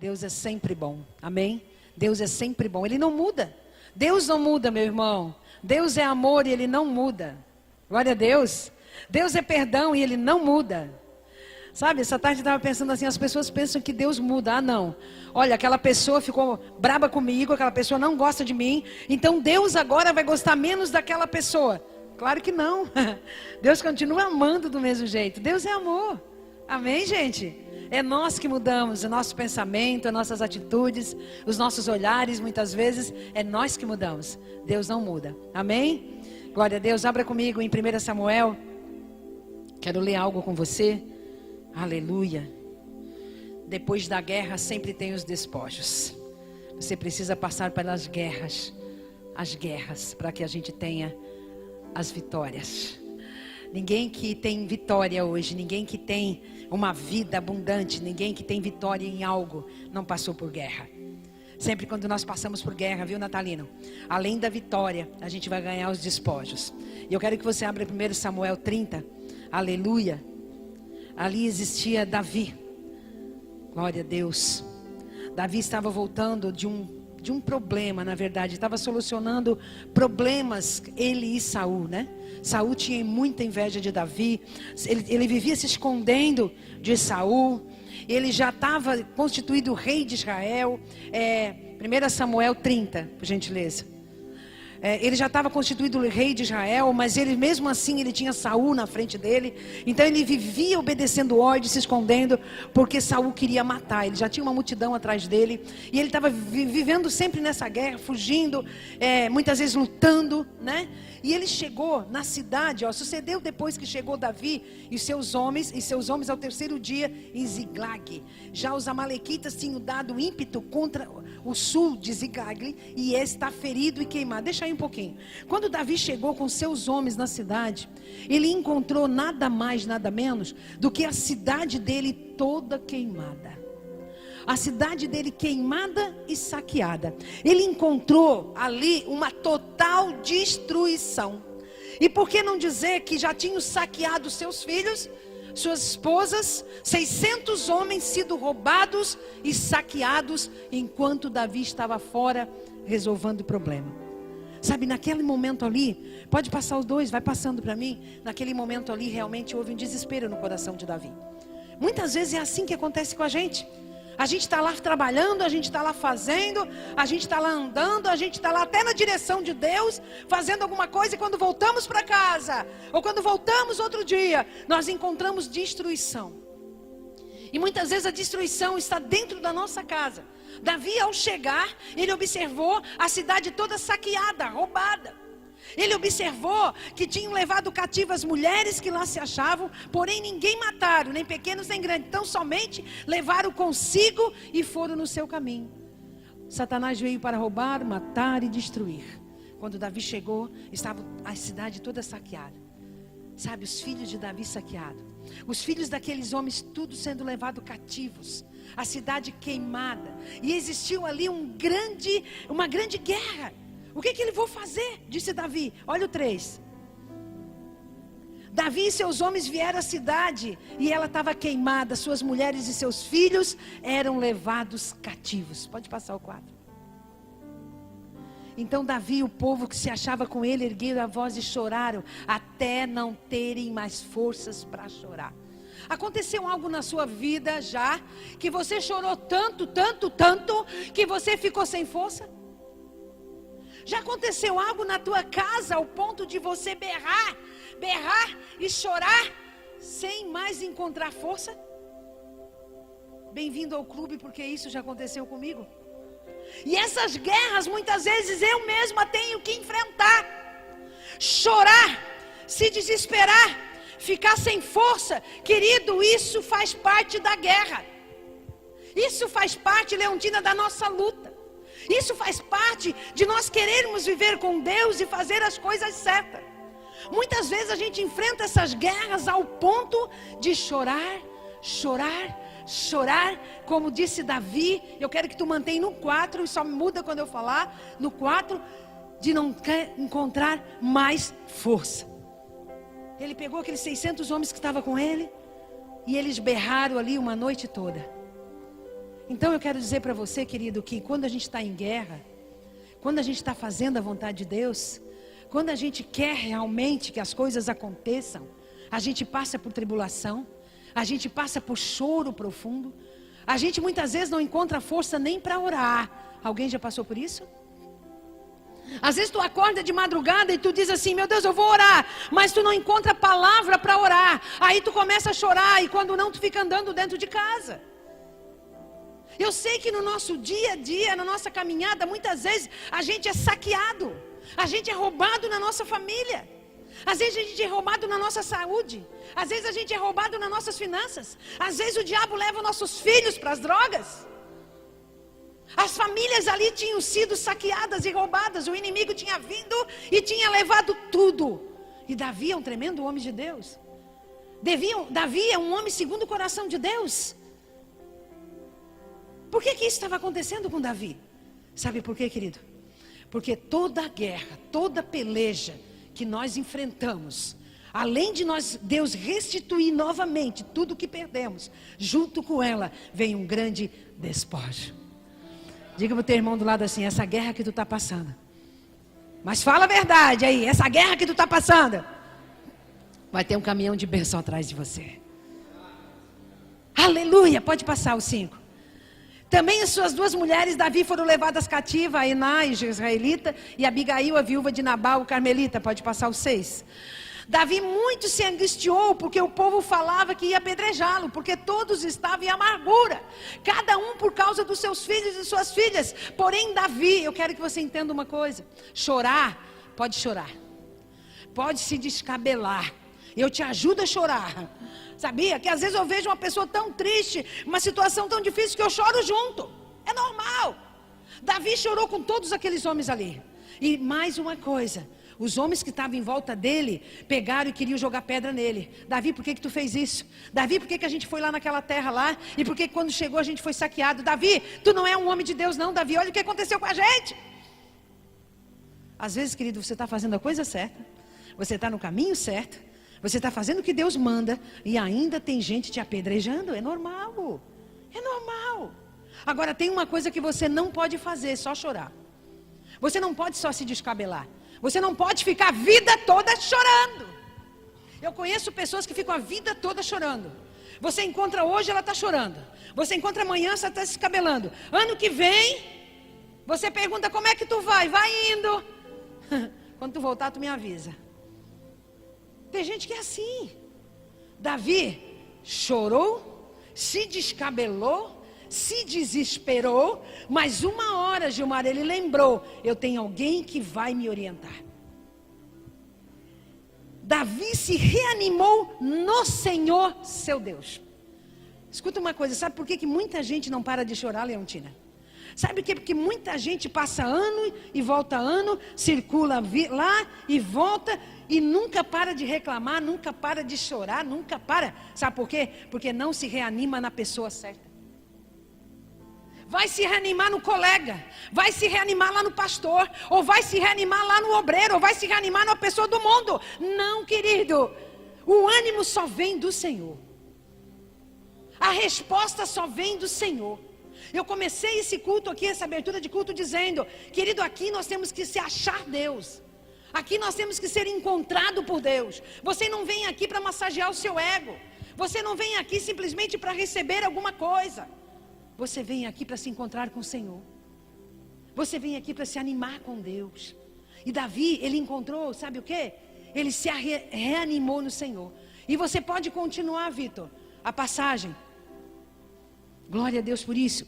Deus é sempre bom. Amém? Deus é sempre bom. Ele não muda. Deus não muda, meu irmão. Deus é amor e Ele não muda. Glória a Deus. Deus é perdão e Ele não muda. Sabe, essa tarde eu estava pensando assim, as pessoas pensam que Deus muda. Ah, não. Olha, aquela pessoa ficou braba comigo, aquela pessoa não gosta de mim, então Deus agora vai gostar menos daquela pessoa. Claro que não. Deus continua amando do mesmo jeito. Deus é amor. Amém, gente? É nós que mudamos, o nosso pensamento, as nossas atitudes, os nossos olhares, muitas vezes, é nós que mudamos. Deus não muda. Amém? Glória a Deus. Abra comigo em 1 Samuel. Quero ler algo com você. Aleluia. Depois da guerra sempre tem os despojos. Você precisa passar pelas guerras. As guerras, para que a gente tenha as vitórias. Ninguém que tem vitória hoje, ninguém que tem uma vida abundante, ninguém que tem vitória em algo, não passou por guerra. Sempre quando nós passamos por guerra, viu, Natalino? Além da vitória, a gente vai ganhar os despojos. E eu quero que você abra 1 Samuel 30. Aleluia. Ali existia Davi. Glória a Deus. Davi estava voltando de um problema, na verdade. Estava solucionando problemas, ele e Saul, né? Saul tinha muita inveja de Davi. Ele vivia se escondendo de Saul. Ele já estava constituído rei de Israel. 1 Samuel 30, por gentileza. Ele já estava constituído rei de Israel, mas ele mesmo assim ele tinha Saul na frente dele. Então ele vivia obedecendo ordens, se escondendo, porque Saul queria matar. Ele já tinha uma multidão atrás dele, e ele estava vivendo sempre nessa guerra, fugindo, muitas vezes lutando, né? E ele chegou na cidade, sucedeu depois que chegou Davi e seus homens ao terceiro dia em Ziglag. Já os amalequitas tinham dado ímpeto contra o sul de Ziglag, e está ferido e queimado. Deixa aí um pouquinho. Quando Davi chegou com seus homens na cidade, ele encontrou nada mais, nada menos do que a cidade dele toda queimada. A cidade dele queimada e saqueada. Ele encontrou ali uma total destruição. E por que não dizer que já tinham saqueado seus filhos, suas esposas, 600 homens sido roubados e saqueados, enquanto Davi estava fora resolvendo o problema. Sabe, naquele momento ali, pode passar os dois, vai passando para mim. Naquele momento ali realmente houve um desespero no coração de Davi. Muitas vezes é assim que acontece com a gente. A gente está lá trabalhando, a gente está lá fazendo, a gente está lá andando, a gente está lá até na direção de Deus, fazendo alguma coisa, e quando voltamos para casa, ou quando voltamos outro dia, nós encontramos destruição. E muitas vezes a destruição está dentro da nossa casa. Davi, ao chegar, ele observou a cidade toda saqueada, roubada. Ele observou que tinham levado cativo as mulheres que lá se achavam, porém ninguém mataram, nem pequenos nem grandes. Então somente levaram consigo e foram no seu caminho. Satanás veio para roubar, matar e destruir. Quando Davi chegou, estava a cidade toda saqueada. Sabe, os filhos de Davi saqueados. Os filhos daqueles homens tudo sendo levados cativos. A cidade queimada. E existiu ali uma grande guerra. O que ele vai fazer? Disse Davi. Olha o 3. Davi e seus homens vieram à cidade, e ela estava queimada. Suas mulheres e seus filhos eram levados cativos. Pode passar o 4. Então Davi e o povo que se achava com ele ergueram a voz e choraram, até não terem mais forças para chorar. Aconteceu algo na sua vida já, que você chorou tanto, que você ficou sem força? Já aconteceu algo na tua casa ao ponto de você berrar e chorar sem mais encontrar força? Bem-vindo ao clube, porque isso já aconteceu comigo. E essas guerras muitas vezes eu mesma tenho que enfrentar. Chorar, se desesperar, ficar sem força. Querido, isso faz parte da guerra. Isso faz parte, Leontina, da nossa luta. Isso faz parte de nós querermos viver com Deus e fazer as coisas certas. Muitas vezes a gente enfrenta essas guerras ao ponto de chorar, como disse Davi. Eu quero que tu mantenha no 4, e só muda quando eu falar, no 4, de não encontrar mais força. Ele pegou aqueles 600 homens que estavam com ele, e eles berraram ali uma noite toda. Então eu quero dizer para você, querido, que quando a gente está em guerra, quando a gente está fazendo a vontade de Deus, quando a gente quer realmente que as coisas aconteçam, a gente passa por tribulação, a gente passa por choro profundo, a gente muitas vezes não encontra força nem para orar. Alguém já passou por isso? Às vezes tu acorda de madrugada e tu diz assim, meu Deus, eu vou orar, mas tu não encontra palavra para orar. Aí tu começa a chorar e quando não, tu fica andando dentro de casa. Eu sei que no nosso dia a dia, na nossa caminhada, muitas vezes a gente é saqueado, a gente é roubado na nossa família, às vezes a gente é roubado na nossa saúde, às vezes a gente é roubado nas nossas finanças, às vezes o diabo leva nossos filhos para as drogas. As famílias ali tinham sido saqueadas e roubadas, o inimigo tinha vindo e tinha levado tudo. E Davi é um tremendo homem de Deus. Davi é um homem segundo o coração de Deus. Por que isso estava acontecendo com Davi? Sabe por quê, querido? Porque toda guerra, toda peleja que nós enfrentamos, além de Deus restituir novamente tudo que perdemos, junto com ela vem um grande despojo. Diga para o teu irmão do lado assim, essa guerra que tu está passando. Mas fala a verdade aí, essa guerra que tu está passando. Vai ter um caminhão de bênção atrás de você. Aleluia, pode passar os 5. Também as suas 2 mulheres, Davi, foram levadas cativas, Ainá, israelita, e Abigail, a viúva de Nabal, o carmelita. Pode passar os 6. Davi muito se angustiou, porque o povo falava que ia apedrejá-lo, porque todos estavam em amargura, cada um por causa dos seus filhos e suas filhas. Porém Davi, eu quero que você entenda uma coisa, chorar, pode se descabelar, eu te ajudo a chorar. Sabia que às vezes eu vejo uma pessoa tão triste, uma situação tão difícil, que eu choro junto, é normal. Davi chorou com todos aqueles homens ali. E mais uma coisa, os homens que estavam em volta dele pegaram e queriam jogar pedra nele. Davi, por que tu fez isso? Davi, por que a gente foi lá naquela terra lá? E por que quando chegou a gente foi saqueado? Davi, tu não é um homem de Deus não, Davi, olha o que aconteceu com a gente. Às vezes, querido, você está fazendo a coisa certa, você está no caminho certo, você está fazendo o que Deus manda e ainda tem gente te apedrejando. É normal, é normal. Agora tem uma coisa que você não pode fazer, só chorar. Você não pode só se descabelar. Você não pode ficar a vida toda chorando. Eu conheço pessoas que ficam a vida toda chorando. Você encontra hoje, ela está chorando. Você encontra amanhã, você está se descabelando. Ano que vem, você pergunta como é que tu vai? Vai indo. Quando tu voltar, tu me avisa. Tem gente que é assim. Davi chorou, se descabelou, se desesperou, mas uma hora, Gilmar, ele lembrou, eu tenho alguém que vai me orientar. Davi se reanimou no Senhor, seu Deus. Escuta uma coisa, sabe por que muita gente não para de chorar, Leontina? Sabe por quê? Porque muita gente passa ano e volta ano, circula lá e volta e nunca para de reclamar, nunca para de chorar, nunca para. Sabe por quê? Porque não se reanima na pessoa certa. Vai se reanimar no colega, vai se reanimar lá no pastor, ou vai se reanimar lá no obreiro, ou vai se reanimar na pessoa do mundo. Não, querido, o ânimo só vem do Senhor. A resposta só vem do Senhor. Eu comecei esse culto aqui, essa abertura de culto dizendo, querido, aqui nós temos que se achar Deus. Aqui nós temos que ser encontrado por Deus. Você não vem aqui para massagear o seu ego. Você não vem aqui simplesmente para receber alguma coisa. Você vem aqui para se encontrar com o Senhor. Você vem aqui para se animar com Deus. E Davi, ele encontrou, sabe o quê? Ele se reanimou no Senhor. E você pode continuar, Vitor, a passagem. Glória a Deus por isso.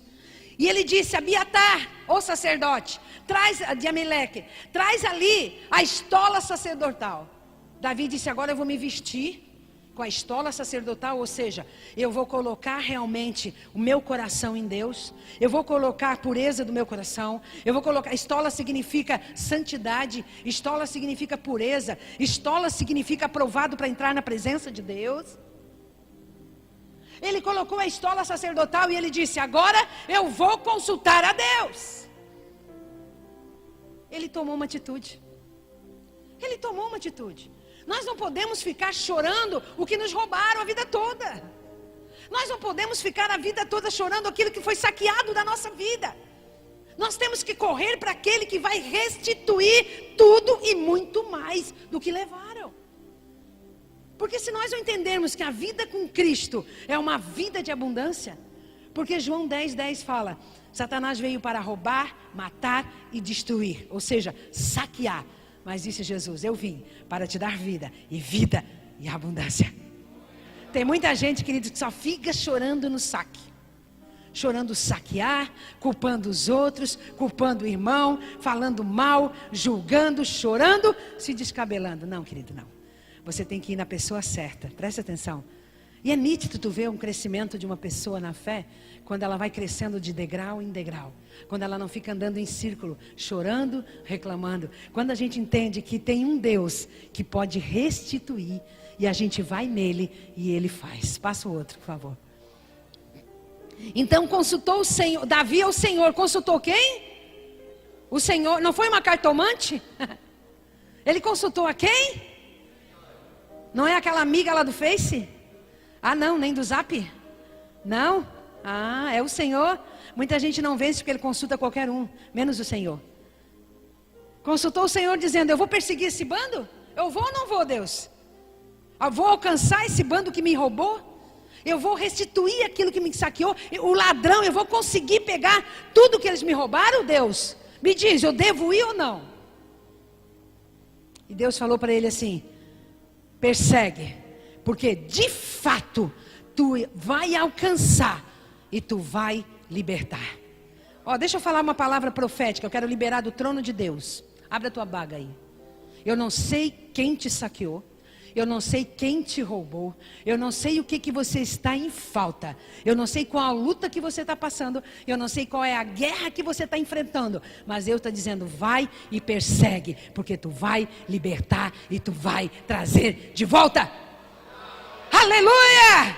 E ele disse, Abiatar, o sacerdote, de Ameleque, traz ali a estola sacerdotal. Davi disse, agora eu vou me vestir com a estola sacerdotal, ou seja, eu vou colocar realmente o meu coração em Deus, eu vou colocar a pureza do meu coração, eu vou colocar, estola significa santidade, estola significa pureza, estola significa aprovado para entrar na presença de Deus. Ele colocou a estola sacerdotal e ele disse, agora eu vou consultar a Deus. Ele tomou uma atitude. Ele tomou uma atitude. Nós não podemos ficar chorando o que nos roubaram a vida toda. Nós não podemos ficar a vida toda chorando aquilo que foi saqueado da nossa vida. Nós temos que correr para aquele que vai restituir tudo e muito mais do que levaram. Porque se nós não entendermos que a vida com Cristo é uma vida de abundância, porque João 10:10 fala, Satanás veio para roubar, matar e destruir, ou seja, saquear. Mas disse Jesus, eu vim para te dar vida e abundância. Tem muita gente, querido, que só fica chorando no saque. Chorando saquear, culpando os outros, culpando o irmão, falando mal, julgando, chorando, se descabelando. Não, querido, não. Você tem que ir na pessoa certa, presta atenção. E é nítido tu ver um crescimento de uma pessoa na fé, quando ela vai crescendo de degrau em degrau. Quando ela não fica andando em círculo, chorando, reclamando. Quando a gente entende que tem um Deus que pode restituir, e a gente vai nele e ele faz. Passa o outro, por favor. Então consultou o Senhor, Davi ao Senhor, consultou quem? O Senhor, não foi uma cartomante? Ele consultou a quem? Não é aquela amiga lá do Face? Ah não, nem do Zap? Não? Ah, é o Senhor. Muita gente não vence porque ele consulta qualquer um, menos o Senhor. Consultou o Senhor dizendo, eu vou perseguir esse bando? Eu vou ou não vou, Deus? Eu vou alcançar esse bando que me roubou? Eu vou restituir aquilo que me saqueou? O ladrão, eu vou conseguir pegar tudo que eles me roubaram, Deus? Me diz, eu devo ir ou não? E Deus falou para ele assim, persegue, porque de fato tu vai alcançar e tu vai libertar. Ó, deixa eu falar uma palavra profética, eu quero liberar do trono de Deus. Abre a tua baga aí. Eu não sei quem te saqueou. Eu não sei quem te roubou. Eu não sei o que você está em falta. Eu não sei qual a luta que você está passando. Eu não sei qual é a guerra que você está enfrentando. Mas Deus está dizendo, vai e persegue. Porque tu vai libertar e tu vai trazer de volta. Aleluia!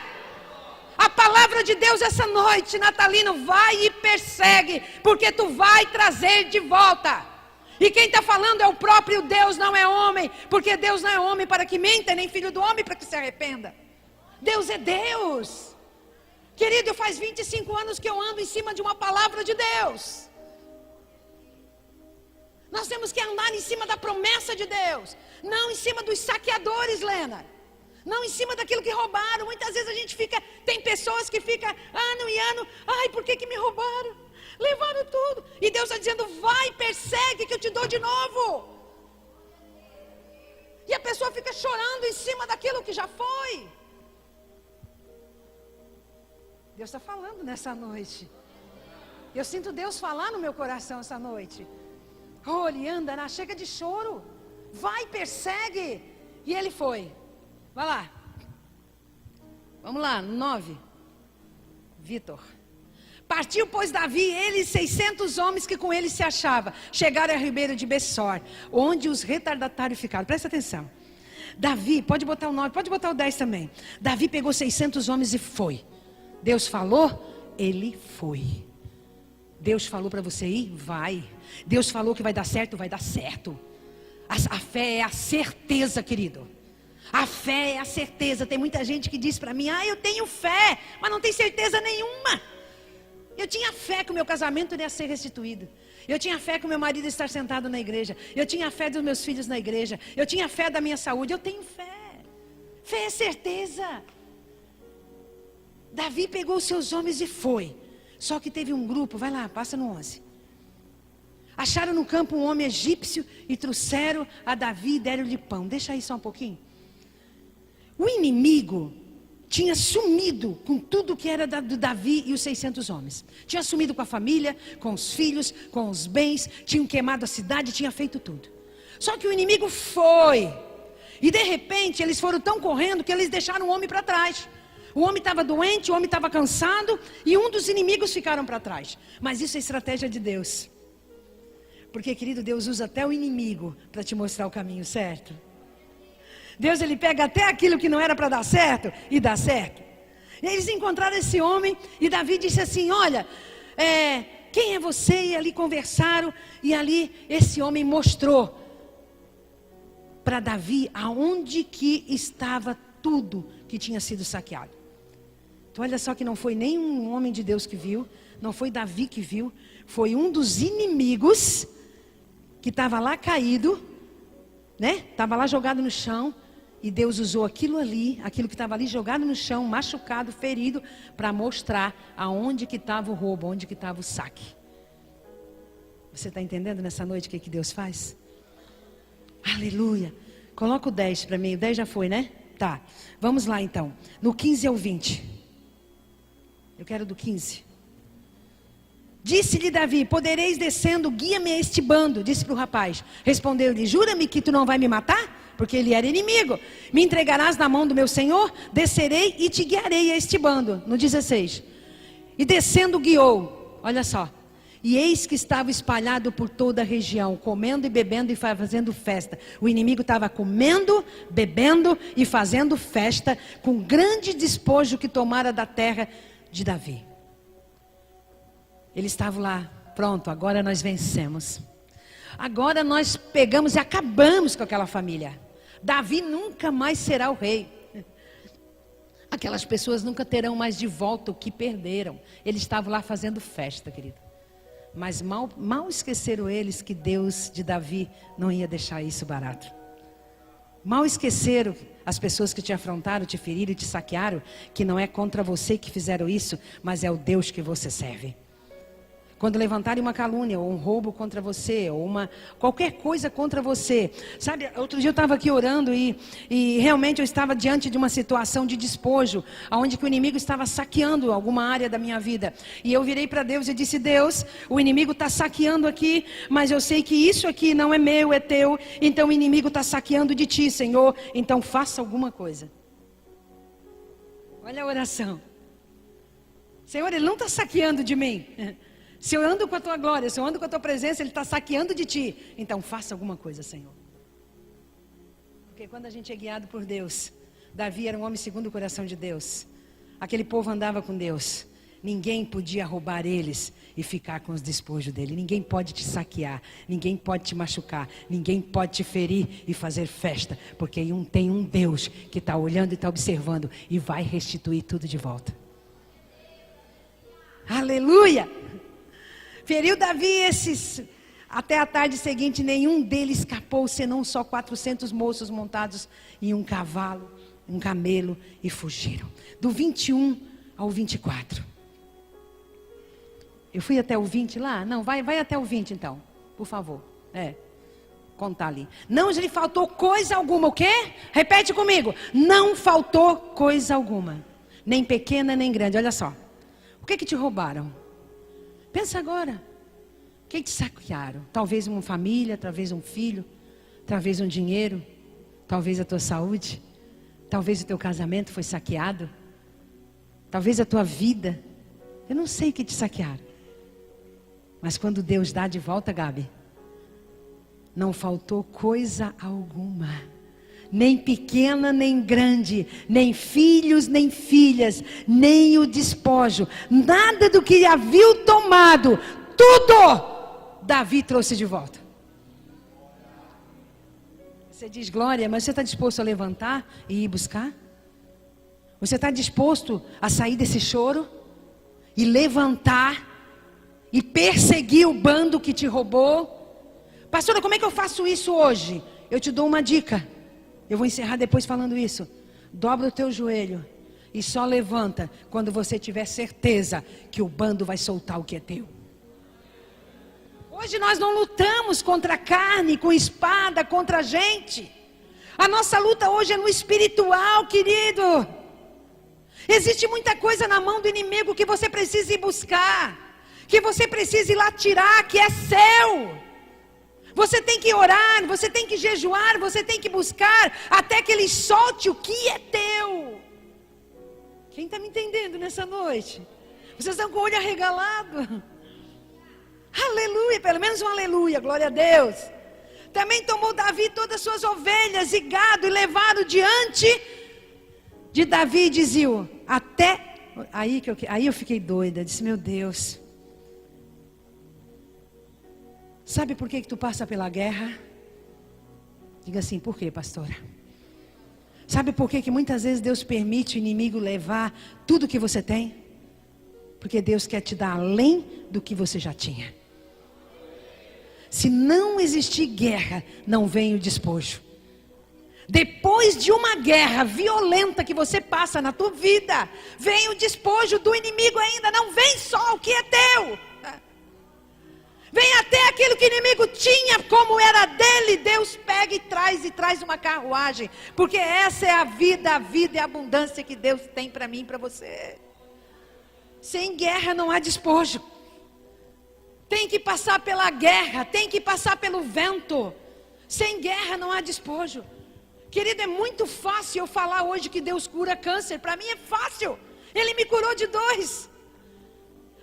A palavra de Deus essa noite, Natalino, vai e persegue. Porque tu vai trazer de volta. E quem está falando é o próprio Deus, não é homem. Porque Deus não é homem para que minta, nem filho do homem para que se arrependa. Deus é Deus. Querido, faz 25 anos que eu ando em cima de uma palavra de Deus. Nós temos que andar em cima da promessa de Deus. Não em cima dos saqueadores, Lena. Não em cima daquilo que roubaram. Muitas vezes a gente fica, tem pessoas que ficam ano e ano. Ai, por que me roubaram? Levaram tudo. E Deus está dizendo, vai, persegue que eu te dou de novo. E a pessoa fica chorando em cima daquilo que já foi. Deus está falando nessa noite. Eu sinto Deus falar no meu coração essa noite. Oh, Liandra, chega de choro. Vai, persegue. E ele foi. Vai lá. Vamos lá, 9. Vitor. Partiu, pois, Davi, ele e 600 homens que com ele se achavam. Chegaram a ribeiro de Bessor, onde os retardatários ficaram. Presta atenção. Davi, pode botar o 9, pode botar o 10 também. Davi pegou 600 homens e foi. Deus falou, ele foi. Deus falou para você ir, vai. Deus falou que vai dar certo, vai dar certo. A fé é a certeza, querido. A fé é a certeza. Tem muita gente que diz para mim, eu tenho fé, mas não tem certeza nenhuma. Eu tinha fé que o meu casamento ia ser restituído. Eu tinha fé que o meu marido ia estar sentado na igreja. Eu tinha fé dos meus filhos na igreja. Eu tinha fé da minha saúde. Eu tenho fé. Fé é certeza. Davi pegou os seus homens e foi. Só que teve um grupo, vai lá, passa no 11. Acharam no campo um homem egípcio e trouxeram a Davi e deram-lhe pão. Deixa aí só um pouquinho. O inimigo tinha sumido com tudo que era do Davi e os 600 homens. Tinha sumido com a família, com os filhos, com os bens. Tinham queimado a cidade, tinha feito tudo. Só que o inimigo foi. E de repente eles foram tão correndo que eles deixaram o homem para trás. O homem estava doente, o homem estava cansado. E um dos inimigos ficaram para trás. Mas isso é estratégia de Deus. Porque, querido, Deus usa até o inimigo para te mostrar o caminho certo. Deus, ele pega até aquilo que não era para dar certo e dá certo. E eles encontraram esse homem e Davi disse assim, olha, quem é você? E ali conversaram e ali esse homem mostrou para Davi aonde que estava tudo que tinha sido saqueado. Então, olha só que não foi nem um homem de Deus que viu, não foi Davi que viu, foi um dos inimigos que estava lá caído, né? Estava lá jogado no chão, e Deus usou aquilo ali, aquilo que estava ali jogado no chão, machucado, ferido, para mostrar aonde que estava o roubo, onde que estava o saque. Você está entendendo nessa noite o que Deus faz? Aleluia. Coloca o 10 para mim, o 10 já foi, né? Tá, vamos lá então, no 15 ao 20. Eu quero do 15. Disse-lhe Davi, podereis descendo, guia-me a este bando, disse para o rapaz. Respondeu-lhe, jura-me que tu não vai me matar? Porque ele era inimigo. Me entregarás na mão do meu senhor? Descerei e te guiarei a este bando. No 16. E descendo guiou, olha só. E eis que estava espalhado por toda a região, comendo e bebendo e fazendo festa. O inimigo estava comendo, bebendo e fazendo festa, com grande despojo que tomara da terra de Davi. Ele estava lá, pronto, agora nós vencemos. Agora nós pegamos e acabamos com aquela família. Davi nunca mais será o rei. Aquelas pessoas nunca terão mais de volta o que perderam. Eles estavam lá fazendo festa, querido. Mas mal esqueceram eles que Deus de Davi não ia deixar isso barato. Mal esqueceram as pessoas que te afrontaram, te feriram e te saquearam, que não é contra você que fizeram isso, mas é o Deus que você serve. Quando levantarem uma calúnia, ou um roubo contra você, ou qualquer coisa contra você. Sabe, outro dia eu estava aqui orando e realmente eu estava diante de uma situação de despojo, onde que o inimigo estava saqueando alguma área da minha vida. E eu virei para Deus e disse, Deus, o inimigo está saqueando aqui, mas eu sei que isso aqui não é meu, é teu. Então o inimigo está saqueando de ti, Senhor. Então faça alguma coisa. Olha a oração. Senhor, ele não está saqueando de mim. Se eu ando com a tua glória, se eu ando com a tua presença, ele está saqueando de ti. Então faça alguma coisa, Senhor. Porque quando a gente é guiado por Deus, Davi era um homem segundo o coração de Deus. Aquele povo andava com Deus. Ninguém podia roubar eles e ficar com os despojos dele. Ninguém pode te saquear, ninguém pode te machucar, ninguém pode te ferir e fazer festa. Porque tem um Deus que está olhando e está observando e vai restituir tudo de volta. Aleluia! Feriu Davi até a tarde seguinte, nenhum deles escapou, senão só 400 moços montados em um cavalo, um camelo, e fugiram. Do 21 ao 24. Eu fui até o 20 lá? Não, vai até o 20 então, por favor. Contar ali. Não lhe faltou coisa alguma, o quê? Repete comigo. Não faltou coisa alguma, nem pequena nem grande. Olha só, o que te roubaram? Pensa agora, o que te saquearam? Talvez uma família, talvez um filho, talvez um dinheiro, talvez a tua saúde, talvez o teu casamento foi saqueado, talvez a tua vida. Eu não sei o que te saquearam. Mas quando Deus dá de volta, Gabi, não faltou coisa alguma. Nem pequena, nem grande, nem filhos, nem filhas, nem o despojo. Nada do que havia tomado, tudo Davi trouxe de volta. Você diz, Glória, mas você está disposto a levantar e ir buscar? Você está disposto a sair desse choro e levantar e perseguir o bando que te roubou? Pastora, como é que eu faço isso hoje? Eu te dou uma dica. Eu vou encerrar depois falando isso. Dobra o teu joelho e só levanta quando você tiver certeza que o bando vai soltar o que é teu. Hoje nós não lutamos contra a carne, com espada, contra a gente. A nossa luta hoje é no espiritual, querido. Existe muita coisa na mão do inimigo que você precisa ir buscar, que você precisa ir lá tirar, que é seu. Você tem que orar, você tem que jejuar, você tem que buscar até que ele solte o que é teu. Quem está me entendendo nessa noite? Vocês estão com o olho arregalado? Aleluia, pelo menos um aleluia, glória a Deus. Também tomou Davi todas as suas ovelhas e gado e levaram diante de Davi e diziam, aí eu fiquei doida, disse, meu Deus. Sabe por que tu passa pela guerra? Diga assim, por quê, pastora? Sabe por que muitas vezes Deus permite o inimigo levar tudo que você tem? Porque Deus quer te dar além do que você já tinha. Se não existir guerra, não vem o despojo. Depois de uma guerra violenta que você passa na tua vida, vem o despojo do inimigo ainda. Não vem só o que é teu. Vem até aquilo que o inimigo tinha, como era dele. Deus pega e traz uma carruagem. Porque essa é a vida e a abundância que Deus tem para mim e para você. Sem guerra não há despojo. Tem que passar pela guerra, tem que passar pelo vento. Sem guerra não há despojo. Querido, é muito fácil eu falar hoje que Deus cura câncer. Para mim é fácil. Ele me curou de 2.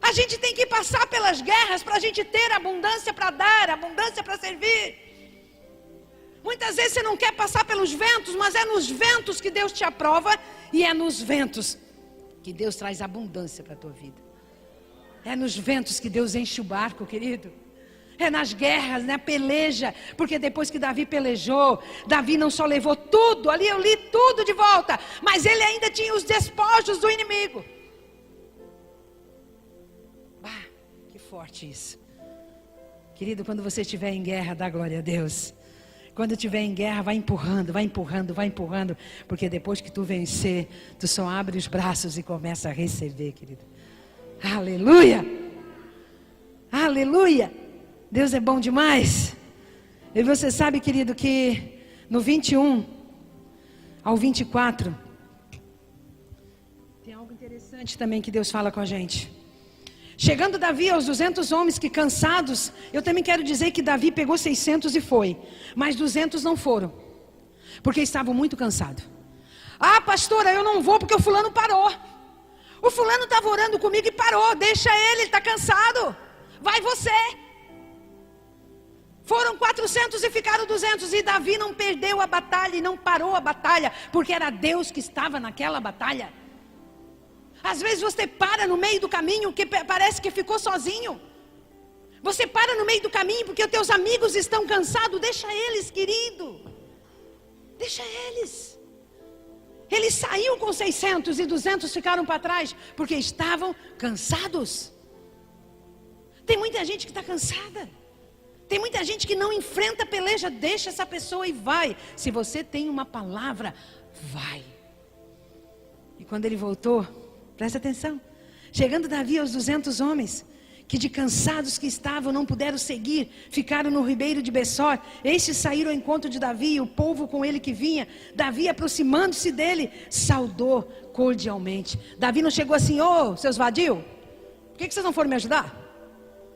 A gente tem que passar pelas guerras para a gente ter abundância para dar, abundância para servir. Muitas vezes você não quer passar pelos ventos, mas é nos ventos que Deus te aprova. E é nos ventos que Deus traz abundância para a tua vida. É nos ventos que Deus enche o barco, querido. É nas guerras, na peleja. Porque depois que Davi pelejou, Davi não só levou tudo, ali eu li tudo de volta, mas ele ainda tinha os despojos do inimigo. Bah, que forte isso. Querido, quando você estiver em guerra, dá glória a Deus. Quando estiver em guerra, vai empurrando, vai empurrando, vai empurrando. Porque depois que tu vencer, tu só abre os braços e começa a receber, querido. Aleluia! Aleluia! Deus é bom demais. E você sabe, querido, que no 21 ao 24, tem algo interessante também que Deus fala com a gente. Chegando Davi aos 200 homens que cansados, eu também quero dizer que Davi pegou 600 e foi. Mas 200 não foram, porque estavam muito cansados. Ah, pastora, eu não vou porque o fulano parou. O fulano estava orando comigo e parou. Deixa ele está cansado. Vai você. Foram 400 e ficaram 200. E Davi não perdeu a batalha e não parou a batalha, porque era Deus que estava naquela batalha. Às vezes você para no meio do caminho, que parece que ficou sozinho. Você para no meio do caminho porque os teus amigos estão cansados. Deixa eles, querido. Deixa eles. Ele saiu com 600 e 200 ficaram para trás, porque estavam cansados. Tem muita gente que está cansada. Tem muita gente que não enfrenta a peleja. Deixa essa pessoa e vai. Se você tem uma palavra, vai. E quando ele voltou, presta atenção. Chegando Davi aos 200 homens, que de cansados que estavam, não puderam seguir, ficaram no ribeiro de Bessor. Estes saíram ao encontro de Davi, e o povo com ele que vinha. Davi, aproximando-se dele, saudou cordialmente. Davi não chegou assim: ô, seus vadios, por que vocês não foram me ajudar?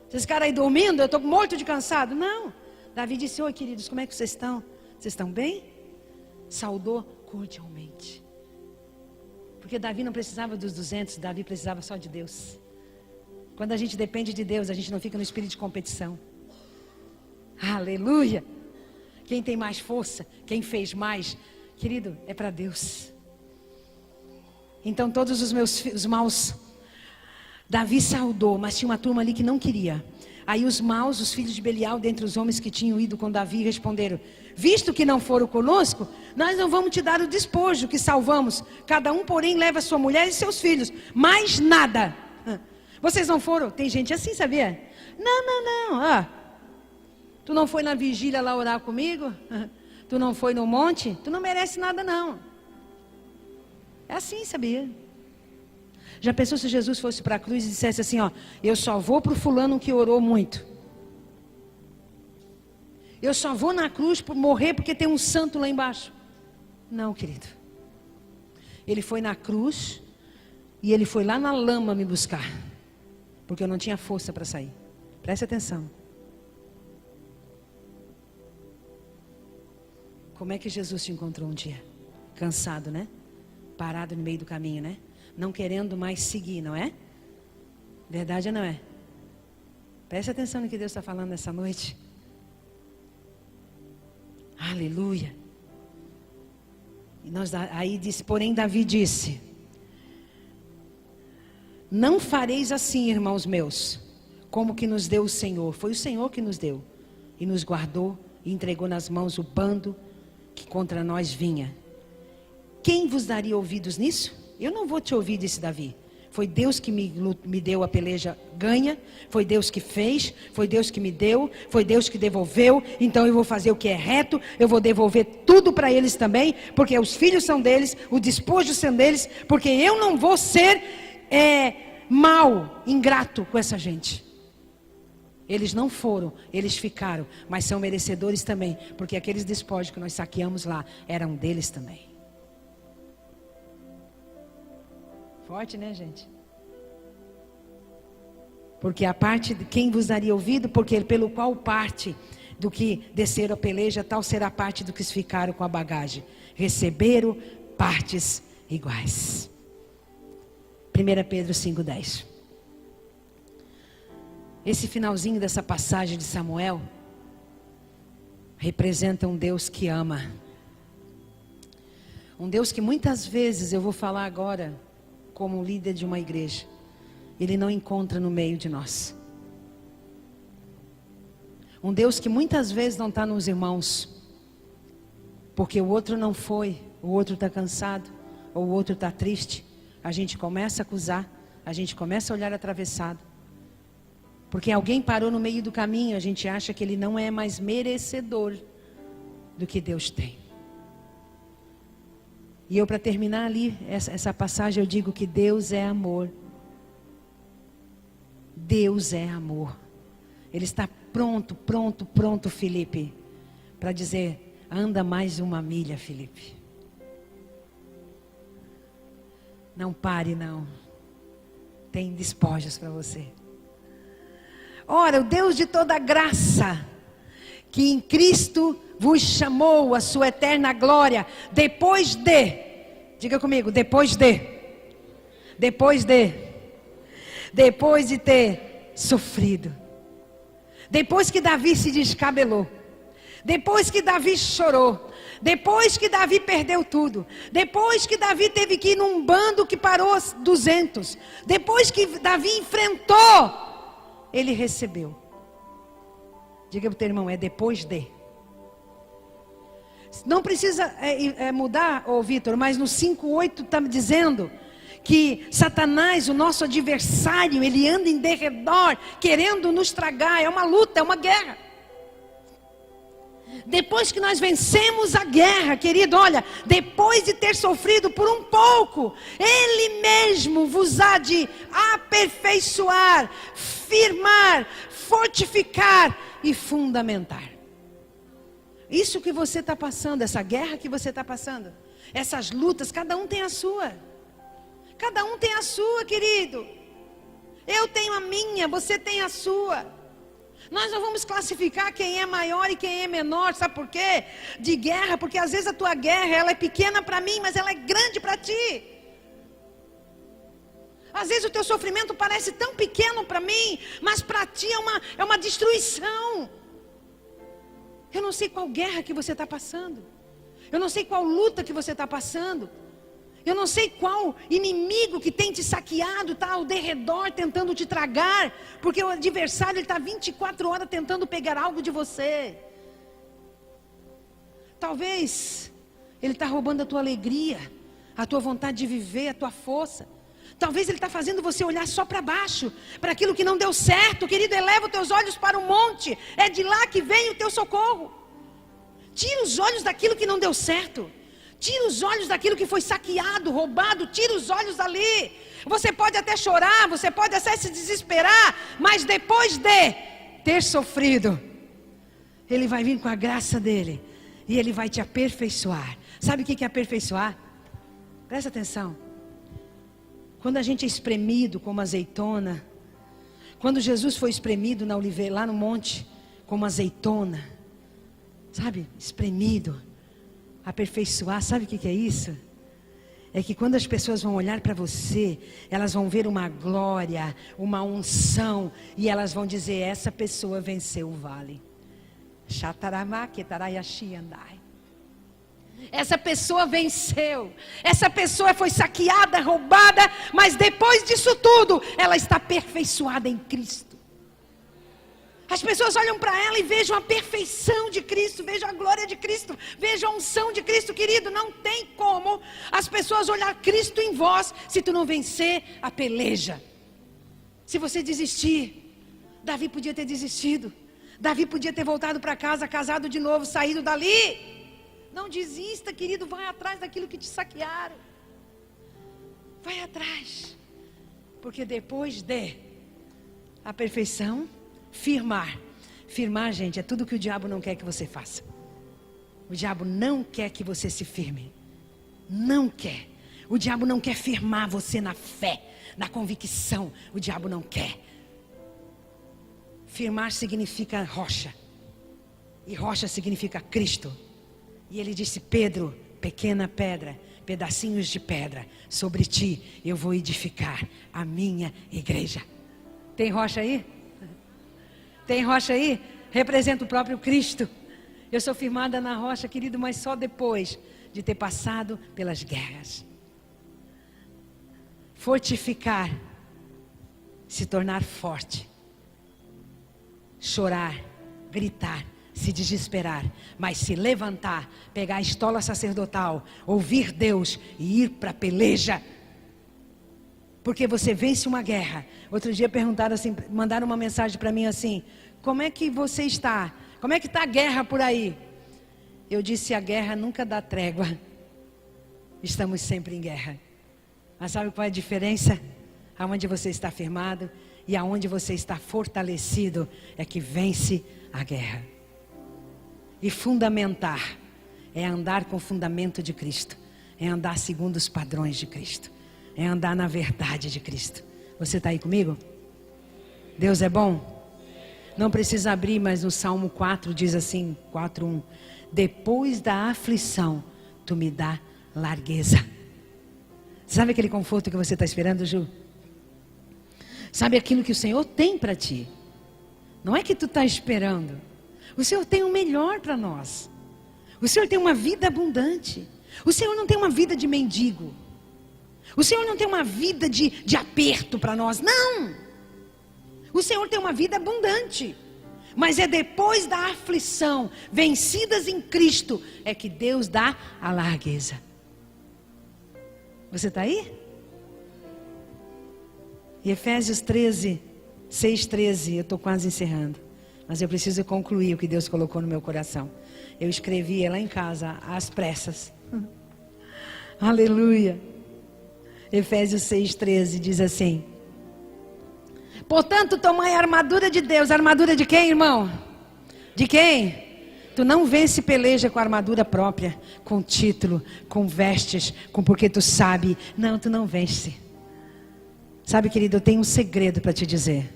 Vocês ficaram aí dormindo, eu estou morto de cansado. Não. Davi disse: oi, queridos, como é que vocês estão? Vocês estão bem? Saudou cordialmente. Porque Davi não precisava dos 200, Davi precisava só de Deus. Quando a gente depende de Deus, a gente não fica no espírito de competição. Aleluia! Quem tem mais força, quem fez mais, querido, é para Deus. Então todos os maus, Davi saudou, mas tinha uma turma ali que não queria. Aí os maus, os filhos de Belial, dentre os homens que tinham ido com Davi, responderam: visto que não foram conosco, nós não vamos te dar o despojo que salvamos. Cada um, porém, leva sua mulher e seus filhos, mais nada. Vocês não foram? Tem gente assim, sabia? Não. Ah, tu não foi na vigília lá orar comigo? Tu não foi no monte? Tu não merece nada, não. É assim, sabia? Já pensou se Jesus fosse para a cruz e dissesse assim: ó, eu só vou para o fulano que orou muito. Eu só vou na cruz por morrer porque tem um santo lá embaixo. Não, querido. Ele foi na cruz e ele foi lá na lama me buscar. Porque eu não tinha força para sair. Preste atenção. Como é que Jesus te encontrou um dia? Cansado, né? Parado no meio do caminho, né? Não querendo mais seguir, não é? Verdade ou não é? Preste atenção no que Deus está falando nessa noite. Aleluia. E aí disse, porém Davi disse: não fareis assim, irmãos meus, como que nos deu o Senhor. Foi o Senhor que nos deu e nos guardou e entregou nas mãos o bando que contra nós vinha. quem vos daria ouvidos nisso? Eu não vou te ouvir, disse Davi. Foi Deus que me deu a peleja ganha, foi Deus que fez, foi Deus que me deu, foi Deus que devolveu, então eu vou fazer o que é reto, eu vou devolver tudo para eles também, porque os filhos são deles, o despojo são deles, porque eu não vou ser mau, ingrato com essa gente. Eles não foram, eles ficaram, mas são merecedores também, porque aqueles despojos que nós saqueamos lá, eram deles também. Forte, né, gente? Porque a parte de quem vos daria ouvido, porque pelo qual parte do que desceram a peleja, tal será a parte do que ficaram com a bagagem. Receberam partes iguais. 1 Pedro 5,10. Esse finalzinho dessa passagem de Samuel representa um Deus que ama. Um Deus que muitas vezes, eu vou falar agora, como líder de uma igreja, Ele não encontra no meio de nós. Um Deus que muitas vezes não está nos irmãos, porque o outro não foi, o outro está cansado, ou o outro está triste. A gente começa a acusar, a gente começa a olhar atravessado. Porque alguém parou no meio do caminho, a gente acha que ele não é mais merecedor do que Deus tem. E eu, para terminar ali essa passagem, eu digo que Deus é amor. Deus é amor. Ele está pronto, Felipe, para dizer: anda mais uma milha, Felipe. Não pare, não. Tem despojos para você. Ora, o Deus de toda graça, que em Cristo vos chamou a sua eterna glória, depois diga comigo, depois de ter sofrido, depois que Davi se descabelou, depois que Davi chorou, depois que Davi perdeu tudo, depois que Davi teve que ir num bando que parou 200, depois que Davi enfrentou, ele recebeu. Diga para o teu irmão, é depois de. Não precisa mudar, Vitor, mas no 5:8 está me dizendo que Satanás, o nosso adversário, ele anda em derredor, querendo nos tragar. É uma luta, é uma guerra. Depois que nós vencemos a guerra, querido, olha, depois de ter sofrido por um pouco, Ele mesmo vos há de aperfeiçoar, firmar, fortificar e fundamentar. Isso que você está passando, essa guerra que você está passando, essas lutas, cada um tem a sua. Cada um tem a sua, querido. Eu tenho a minha, você tem a sua. Nós não vamos classificar quem é maior e quem é menor, sabe por quê? De guerra, porque às vezes a tua guerra, ela é pequena para mim, mas ela é grande para ti. Às vezes o teu sofrimento parece tão pequeno para mim, mas para ti é uma destruição. Eu não sei qual guerra que você está passando. Eu não sei qual luta que você está passando. Eu não sei qual inimigo que tem te saqueado, está ao derredor tentando te tragar. Porque o adversário está 24 horas tentando pegar algo de você. Talvez ele está roubando a tua alegria, a tua vontade de viver, a tua força. Talvez ele está fazendo você olhar só para baixo, para aquilo que não deu certo. Querido, eleva os teus olhos para o monte. É de lá que vem o teu socorro. Tira os olhos daquilo que não deu certo. Tira os olhos daquilo que foi saqueado, roubado. Tira os olhos dali. Você pode até chorar, você pode até se desesperar, mas depois de ter sofrido, Ele vai vir com a graça dEle e Ele vai te aperfeiçoar. Sabe o que é aperfeiçoar? Presta atenção. Quando a gente é espremido como azeitona, quando Jesus foi espremido na oliveira, lá no monte, como azeitona, sabe, espremido, aperfeiçoar, sabe o que é isso? É que quando as pessoas vão olhar para você, elas vão ver uma glória, uma unção, e elas vão dizer: essa pessoa venceu o vale. Essa pessoa venceu. Essa pessoa foi saqueada, roubada, mas depois disso tudo, ela está aperfeiçoada em Cristo. As pessoas olham para ela e vejam a perfeição de Cristo, vejam a glória de Cristo, vejam a unção de Cristo, querido. Não tem como as pessoas olhar Cristo em vós se tu não vencer a peleja. Se você desistir, Davi podia ter desistido. Davi podia ter voltado para casa, casado de novo, saído dali. Não desista, querido, vai atrás daquilo que te saquearam. Vai atrás. Porque depois de a perfeição, firmar. Firmar, gente, é tudo que o diabo não quer que você faça. O diabo não quer que você se firme. Não quer. O diabo não quer firmar você na fé, na convicção. O diabo não quer. Firmar significa rocha. E rocha significa Cristo. E ele disse: Pedro, pequena pedra, pedacinhos de pedra, sobre ti eu vou edificar a minha igreja. Tem rocha aí? Tem rocha aí? Representa o próprio Cristo. Eu sou firmada na rocha, querido, mas só depois de ter passado pelas guerras. Fortificar, se tornar forte. Chorar, gritar, se desesperar, mas se levantar, pegar a estola sacerdotal, ouvir Deus e ir para a peleja. Porque você vence uma guerra. Outro dia perguntaram assim, mandaram uma mensagem para mim assim: como é que você está? Como é que está a guerra por aí? Eu disse: a guerra nunca dá trégua. Estamos sempre em guerra. Mas sabe qual é a diferença? Aonde você está firmado e aonde você está fortalecido é que vence a guerra. E fundamentar é andar com o fundamento de Cristo. É andar segundo os padrões de Cristo. É andar na verdade de Cristo. Você está aí comigo? Deus é bom? Não precisa abrir, mas no Salmo 4 diz assim, 4:1. Depois da aflição, tu me dá largueza. Sabe aquele conforto que você está esperando, Ju? Sabe aquilo que o Senhor tem para ti? Não é que tu está esperando. O Senhor tem o melhor para nós. O Senhor tem uma vida abundante. O Senhor não tem uma vida de mendigo. O Senhor não tem uma vida de aperto para nós. Não! O Senhor tem uma vida abundante. Mas é depois da aflição, vencidas em Cristo, é que Deus dá a largueza. Você está aí? E Efésios 13, 6:13, eu estou quase encerrando. Mas eu preciso concluir o que Deus colocou no meu coração. Eu escrevi lá em casa, às pressas. Aleluia. Efésios 6:13 diz assim: portanto, tomai a armadura de Deus. A armadura de quem, irmão? De quem? Tu não vence peleja com a armadura própria, com título, com vestes, com porque tu sabe. Não, tu não vence. Sabe, querido, eu tenho um segredo para te dizer.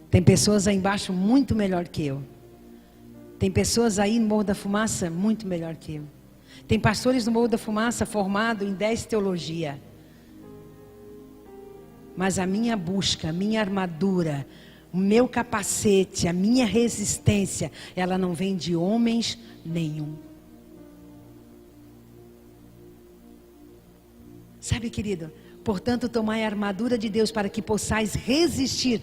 Tem pessoas aí embaixo muito melhor que eu. Tem pessoas aí no Morro da Fumaça muito melhor que eu. Tem pastores no Morro da Fumaça formado em 10 teologia. Mas a minha busca, a minha armadura, o meu capacete, a minha resistência, ela não vem de homens nenhum. Sabe, querido? Portanto, tomai a armadura de Deus para que possais resistir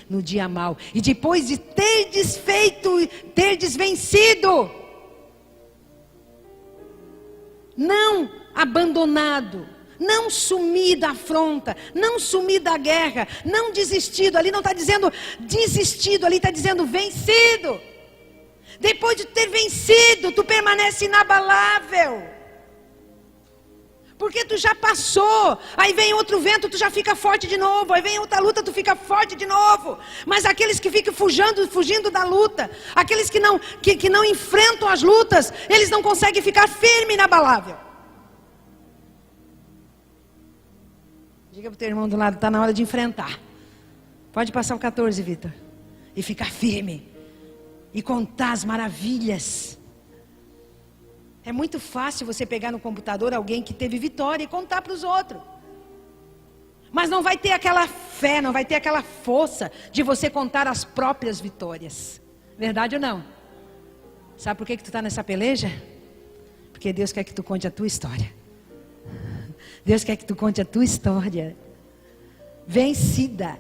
no dia mau. E depois de terdes vencido, não abandonado, não sumir da afronta, não sumir da guerra, não desistido. Ali não está dizendo desistido, ali está dizendo vencido. Depois de ter vencido, tu permanece inabalável. Porque tu já passou, aí vem outro vento, tu já fica forte de novo, aí vem outra luta, tu fica forte de novo. Mas aqueles que ficam fugindo da luta, aqueles que não enfrentam as lutas, eles não conseguem ficar firme e inabalável. Diga para o teu irmão do lado, está na hora de enfrentar. Pode passar o 14, Vitor. E ficar firme. E contar as maravilhas. É muito fácil você pegar no computador alguém que teve vitória e contar para os outros. Mas não vai ter aquela fé, não vai ter aquela força de você contar as próprias vitórias. Verdade ou não? Sabe por que tu está nessa peleja? Porque Deus quer que tu conte a tua história. Deus quer que tu conte a tua história. Vencida.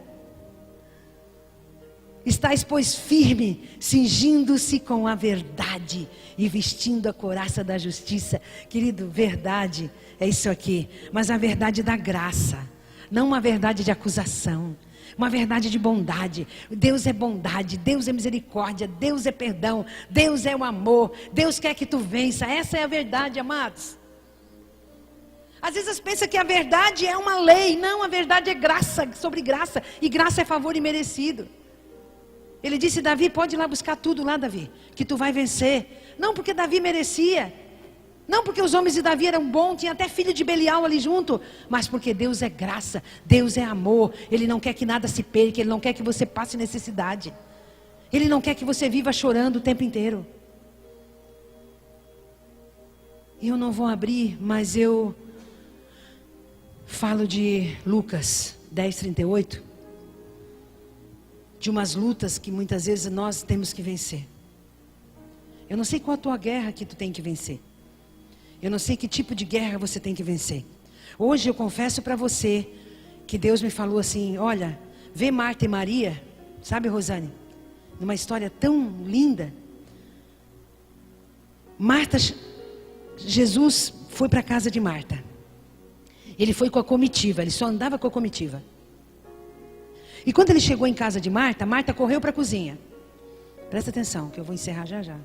Estais, pois, firme, cingindo-se com a verdade e vestindo a couraça da justiça. Querido, verdade é isso aqui, mas a verdade da graça, não uma verdade de acusação, uma verdade de bondade. Deus é bondade, Deus é misericórdia, Deus é perdão, Deus é o amor, Deus quer que tu vença. Essa é a verdade, amados. Às vezes pensa que a verdade é uma lei. Não, a verdade é graça sobre graça, e graça é favor imerecido. Ele disse: Davi, pode ir lá buscar tudo lá, Davi, que tu vai vencer. Não porque Davi merecia, não porque os homens de Davi eram bons, tinha até filho de Belial ali junto, mas porque Deus é graça, Deus é amor. Ele não quer que nada se perca, Ele não quer que você passe necessidade, Ele não quer que você viva chorando o tempo inteiro. E eu não vou abrir, mas eu falo de Lucas 10:38, de umas lutas que muitas vezes nós temos que vencer. Eu não sei qual a tua guerra que tu tem que vencer. Eu não sei que tipo de guerra você tem que vencer. Hoje eu confesso para você que Deus me falou assim: olha, vê Marta e Maria, sabe, Rosane, numa história tão linda. Marta, Jesus foi para a casa de Marta. Ele foi com a comitiva, ele só andava com a comitiva. E quando ele chegou em casa de Marta, Marta correu para a cozinha. Presta atenção, que eu vou encerrar já já.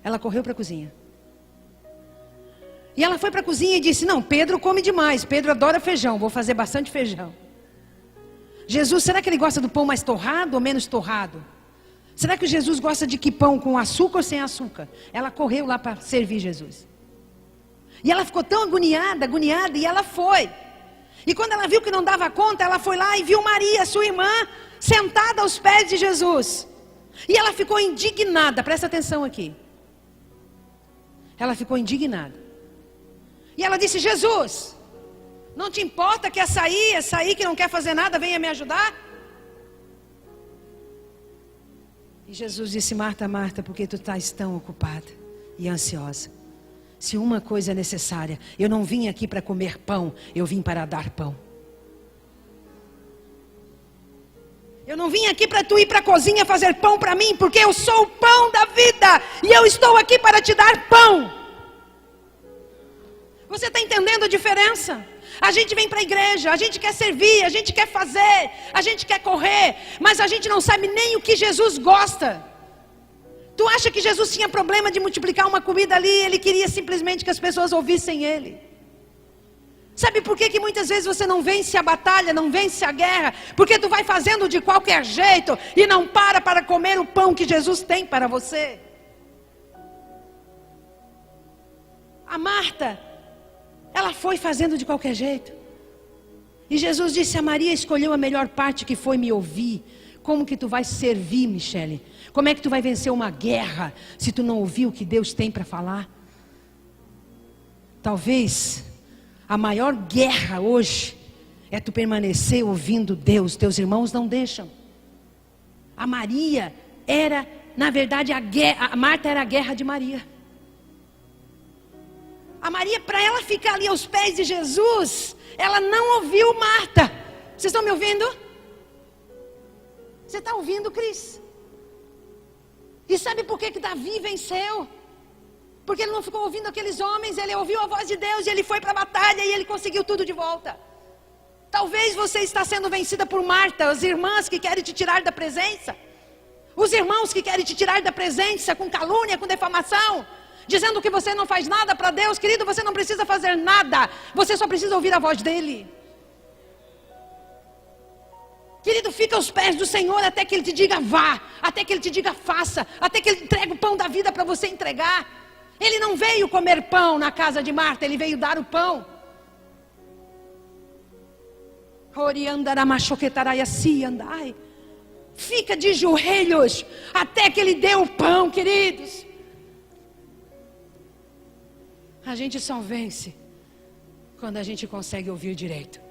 Ela correu para a cozinha. E ela foi para a cozinha e disse: não, Pedro come demais, Pedro adora feijão, vou fazer bastante feijão. Jesus, será que ele gosta do pão mais torrado ou menos torrado? Será que Jesus gosta de que pão com açúcar ou sem açúcar? Ela correu lá para servir Jesus. E ela ficou tão agoniada, e ela foi. E quando ela viu que não dava conta, ela foi lá e viu Maria, sua irmã, sentada aos pés de Jesus. E ela ficou indignada, presta atenção aqui. Ela ficou indignada. E ela disse: Jesus, não te importa que essa aí que não quer fazer nada, venha me ajudar? E Jesus disse: Marta, Marta, por que tu estás tão ocupada e ansiosa? Se uma coisa é necessária, eu não vim aqui para comer pão, eu vim para dar pão. Eu não vim aqui para tu ir para a cozinha fazer pão para mim, porque eu sou o pão da vida, e eu estou aqui para te dar pão. Você está entendendo a diferença? A gente vem para a igreja, a gente quer servir, a gente quer fazer, a gente quer correr, mas a gente não sabe nem o que Jesus gosta. Tu acha que Jesus tinha problema de multiplicar uma comida ali? Ele queria simplesmente que as pessoas ouvissem Ele. Sabe por que muitas vezes você não vence a batalha, não vence a guerra? Porque tu vai fazendo de qualquer jeito e não para comer o pão que Jesus tem para você. A Marta, ela foi fazendo de qualquer jeito. E Jesus disse: a Maria escolheu a melhor parte, que foi me ouvir. Como que tu vai servir, Michele? Como é que tu vai vencer uma guerra se tu não ouvir o que Deus tem para falar? Talvez a maior guerra hoje é tu permanecer ouvindo Deus. Teus irmãos não deixam. A Maria era, na verdade, a Marta era a guerra de Maria. A Maria, para ela ficar ali aos pés de Jesus, ela não ouviu Marta. Vocês estão me ouvindo? Você está ouvindo, Cris? E sabe por que Davi venceu? Porque ele não ficou ouvindo aqueles homens, ele ouviu a voz de Deus, e ele foi para a batalha, e ele conseguiu tudo de volta. Talvez você está sendo vencida por Marta, as irmãs que querem te tirar da presença, os irmãos que querem te tirar da presença com calúnia, com defamação, dizendo que você não faz nada para Deus. Querido, você não precisa fazer nada, você só precisa ouvir a voz dele. Querido, fica aos pés do Senhor até que Ele te diga vá, até que Ele te diga faça, até que Ele entregue o pão da vida para você entregar. Ele não veio comer pão na casa de Marta, Ele veio dar o pão. Fica de joelhos até que Ele dê o pão, queridos. A gente só vence quando a gente consegue ouvir direito.